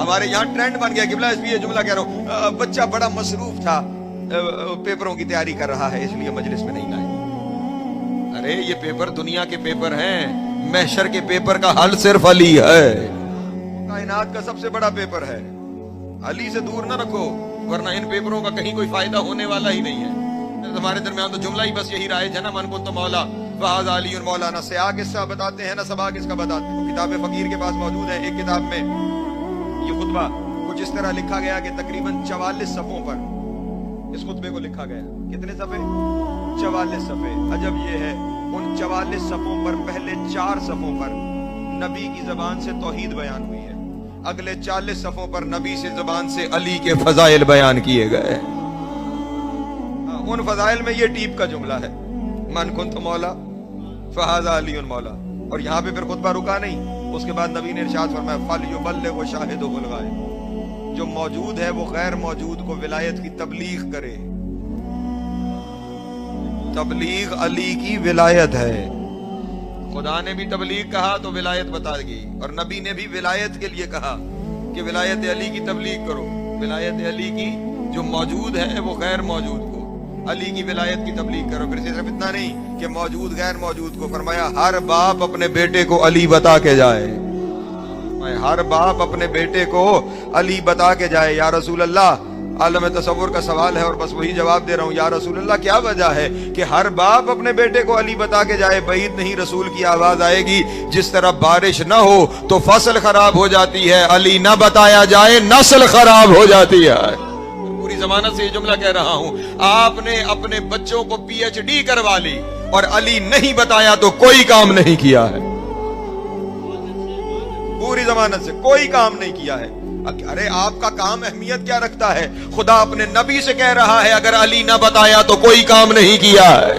ہمارے یہاں ٹرینڈ بن گیا قبلہ، اس لیے یہ جملہ کہہ رہا ہوں، بچہ بڑا مصروف تھا، پیپروں کی تیاری کر رہا ہے، اس لیے مجلس میں نہیں لائے۔ ارے یہ پیپر دنیا کے پیپر ہیں، محشر کے پیپر کا حل صرف علی ہے، کائنات کا سب سے بڑا پیپر ہے، علی سے دور نہ رکھو ورنہ ان پیپروں کا کہیں کوئی فائدہ ہونے والا ہی نہیں ہے۔ ہمارے درمیان تو جملہ ہی بس یہی رائج ہے نا، من کنت مولا فہذا علی مولانا، سیاق اس کا بتاتے ہیں نا سباق اس کا بتاتے ہیں۔ وہ کتاب فقیر کے پاس موجود ہے، ایک کتاب میں یہ خطبہ کچھ اس طرح لکھا گیا کہ تقریباً 44 صفحوں پر اس خطبے کو لکھا گیا۔ کتنے صفحے؟ 44 صفحے۔ عجب یہ ہے ان 44 صفحوں پر پہلے 4 صفحوں پر نبی کی زبان سے توحید بیان ہوئی ہے، اگلے 40 صفحوں پر نبی سے زبان سے علی کے فضائل بیان کیے گئے۔ ان فضائل میں یہ ٹیپ کا جملہ ہے، من کنت مولا فہذا علی مولا، اور یہاں پہ پھر خطبہ رکا نہیں، اس کے بعد نبی نے ارشاد فرمایا فَلْيُبَلِّغْ شَاهِدُهُ الْغَائِبَ، جو موجود ہے وہ غیر موجود کو ولایت کی تبلیغ کرے۔ تبلیغ علی کی ولایت ہے، خدا نے بھی تبلیغ کہا تو ولایت بتا گئی، اور نبی نے بھی ولایت کے لیے کہا کہ ولایت علی کی تبلیغ کرو، ولایت علی کی جو موجود ہے وہ غیر موجود کو، علی کی ولایت کی تبلیغ کرو۔ پھر صرف اتنا نہیں کہ موجود غیر موجود کو، فرمایا ہر باپ اپنے بیٹے کو علی بتا کے جائے، ہر باپ اپنے بیٹے کو علی بتا کے جائے۔ یا رسول اللہ، عالم تصور کا سوال ہے اور بس وہی جواب دے رہا ہوں، یا رسول اللہ کیا وجہ ہے کہ ہر باپ اپنے بیٹے کو علی بتا کے جائے؟ بعید نہیں رسول کی آواز آئے گی، جس طرح بارش نہ ہو تو فصل خراب ہو جاتی ہے، علی نہ بتایا جائے نسل خراب ہو جاتی ہے۔ پوری ضمانت سے یہ جملہ کہہ رہا ہوں، آپ نے اپنے بچوں کو پی ایچ ڈی کروا لی اور علی نہیں بتایا تو کوئی کام نہیں کیا ہے، پوری ضمانت سے کوئی کام نہیں کیا ہے۔ ارے آپ کا کام اہمیت کیا رکھتا ہے؟ خدا اپنے نبی سے کہہ رہا ہے اگر علی نہ بتایا تو کوئی کام نہیں کیا ہے۔